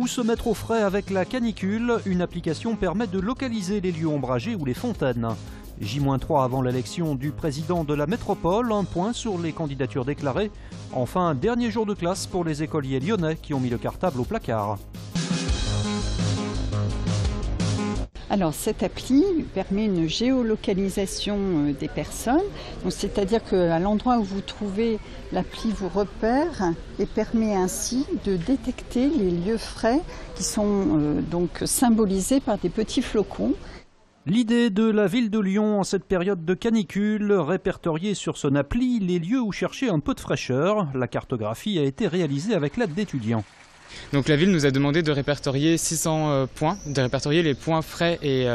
Où se mettre au frais avec la canicule? Une application permet de localiser les lieux ombragés ou les fontaines. J-3 avant l'élection du président de la métropole, un point sur les candidatures déclarées. Enfin, dernier jour de classe pour les écoliers lyonnais qui ont mis le cartable au placard. Alors cette appli permet une géolocalisation des personnes, c'est-à-dire qu'à l'endroit où vous trouvez, l'appli vous repère et permet ainsi de détecter les lieux frais qui sont donc symbolisés par des petits flocons. L'idée de la ville de Lyon en cette période de canicule, répertorier sur son appli les lieux où chercher un peu de fraîcheur. La cartographie a été réalisée avec l'aide d'étudiants. Donc la ville nous a demandé de répertorier 600 points, de répertorier les points frais et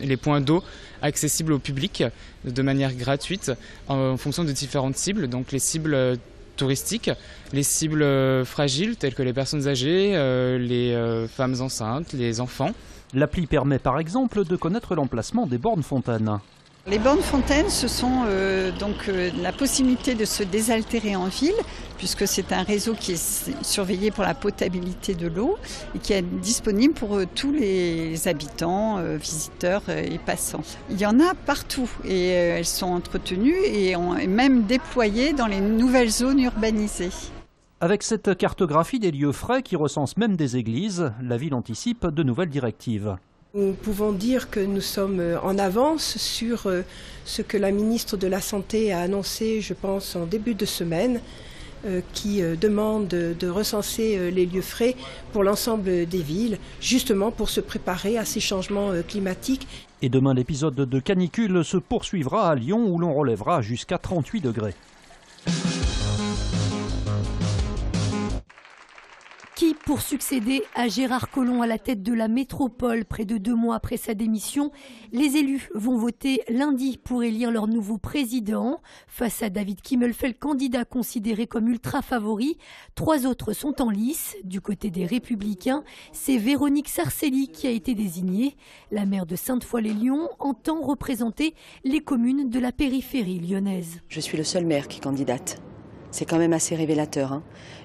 les points d'eau accessibles au public de manière gratuite en fonction de différentes cibles, donc les cibles touristiques, les cibles fragiles telles que les personnes âgées, les femmes enceintes, les enfants. L'appli permet par exemple de connaître l'emplacement des bornes fontaines. Les bornes fontaines, ce sont la possibilité de se désaltérer en ville, puisque c'est un réseau qui est surveillé pour la potabilité de l'eau et qui est disponible pour tous les habitants, visiteurs et passants. Il y en a partout et elles sont entretenues et même déployées dans les nouvelles zones urbanisées. Avec cette cartographie des lieux frais qui recense même des églises, la ville anticipe de nouvelles directives. Nous pouvons dire que nous sommes en avance sur ce que la ministre de la Santé a annoncé, je pense, en début de semaine, qui demande de recenser les lieux frais pour l'ensemble des villes, justement pour se préparer à ces changements climatiques. Et demain, l'épisode de canicule se poursuivra à Lyon où l'on relèvera jusqu'à 38 degrés. Qui pour succéder à Gérard Collomb à la tête de la métropole près de 2 mois après sa démission? Les élus vont voter lundi pour élire leur nouveau président. Face à David Kimmelfeld, candidat considéré comme ultra favori, 3 autres sont en lice. Du côté des Républicains, c'est Véronique Sarcelli qui a été désignée. La maire de Sainte-Foy-les-Lyons entend représenter les communes de la périphérie lyonnaise. Je suis le seul maire qui candidate. C'est quand même assez révélateur, hein.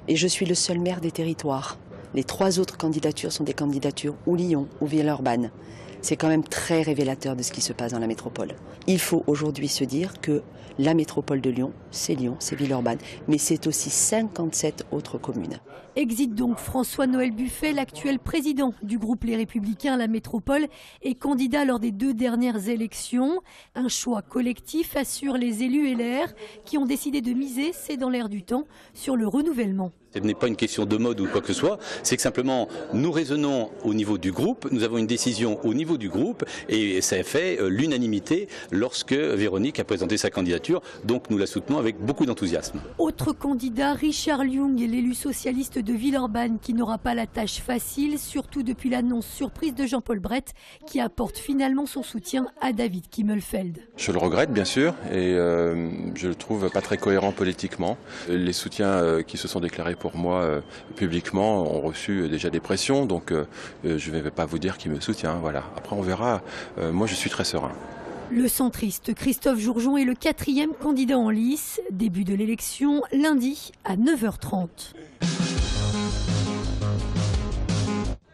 Et je suis le seul maire des territoires. Les 3 autres candidatures sont des candidatures ou Lyon ou Villeurbanne. C'est quand même très révélateur de ce qui se passe dans la métropole. Il faut aujourd'hui se dire que la métropole de Lyon, c'est Villeurbanne, mais c'est aussi 57 autres communes. Exit donc François-Noël Buffet, l'actuel président du groupe Les Républicains à la métropole et candidat lors des 2 dernières élections. Un choix collectif, assurent les élus LR qui ont décidé de miser, c'est dans l'air du temps, sur le renouvellement. Ce n'est pas une question de mode ou quoi que ce soit, c'est que simplement nous raisonnons au niveau du groupe, nous avons une décision au niveau du groupe et ça a fait l'unanimité lorsque Véronique a présenté sa candidature, donc nous la soutenons avec beaucoup d'enthousiasme. Autre candidat, Richard Ljung, l'élu socialiste de Villeurbanne qui n'aura pas la tâche facile, surtout depuis l'annonce surprise de Jean-Paul Brett qui apporte finalement son soutien à David Kimmelfeld. Je le regrette bien sûr et je le trouve pas très cohérent politiquement. Les soutiens qui se sont déclarés pour moi publiquement ont reçu déjà des pressions, donc je ne vais pas vous dire qui me soutient. Voilà. Après on verra, moi je suis très serein. Le centriste Christophe Jourjon est le 4e candidat en lice. Début de l'élection lundi à 9h30.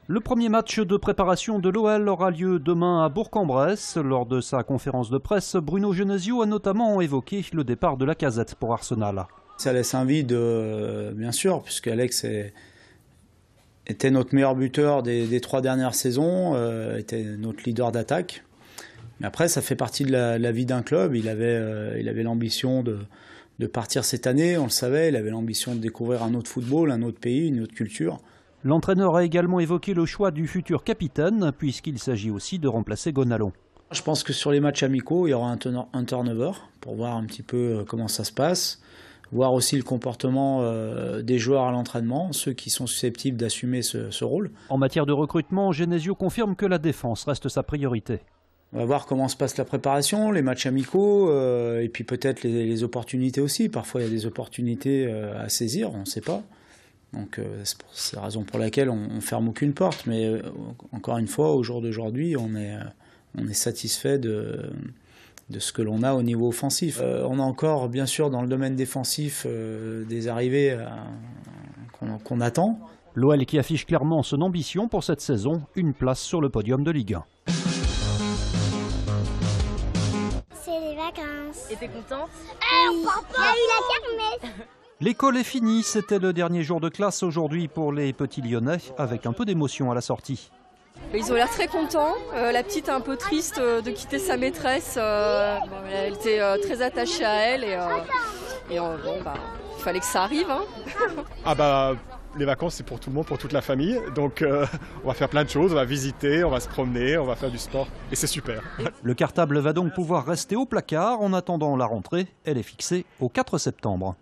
Le premier match de préparation de l'OL aura lieu demain à Bourg-en-Bresse. Lors de sa conférence de presse, Bruno Genesio a notamment évoqué le départ de Lacazette pour Arsenal. Ça laisse un vide, bien sûr, puisque Alex était notre meilleur buteur des 3 dernières saisons, était notre leader d'attaque. Mais après, ça fait partie de la vie d'un club. Il avait l'ambition de partir cette année, on le savait. Il avait l'ambition de découvrir un autre football, un autre pays, une autre culture. L'entraîneur a également évoqué le choix du futur capitaine, puisqu'il s'agit aussi de remplacer Gonalon. Je pense que sur les matchs amicaux, il y aura un turnover pour voir un petit peu comment ça se passe. Voir aussi le comportement des joueurs à l'entraînement, ceux qui sont susceptibles d'assumer ce rôle. En matière de recrutement, Genesio confirme que la défense reste sa priorité. On va voir comment se passe la préparation, les matchs amicaux, et puis peut-être les opportunités aussi. Parfois, il y a des opportunités à saisir, on ne sait pas. Donc c'est la raison pour laquelle on ne ferme aucune porte. Mais encore une fois, au jour d'aujourd'hui, on est satisfait de ce que l'on a au niveau offensif. On a encore, bien sûr, dans le domaine défensif, des arrivées qu'on attend. L'OL qui affiche clairement son ambition pour cette saison, une place sur le podium de Ligue 1. C'est les vacances. Et t'es contente? Oui. Il y a eu la kermesse. L'école est finie, c'était le dernier jour de classe aujourd'hui pour les petits Lyonnais, avec un peu d'émotion à la sortie. Ils ont l'air très contents. La petite est un peu triste de quitter sa maîtresse. Elle était très attachée à elle et il fallait que ça arrive. Hein. Ah bah, les vacances c'est pour tout le monde, pour toute la famille. Donc on va faire plein de choses, on va visiter, on va se promener, on va faire du sport et c'est super. Le cartable va donc pouvoir rester au placard en attendant la rentrée. Elle est fixée au 4 septembre.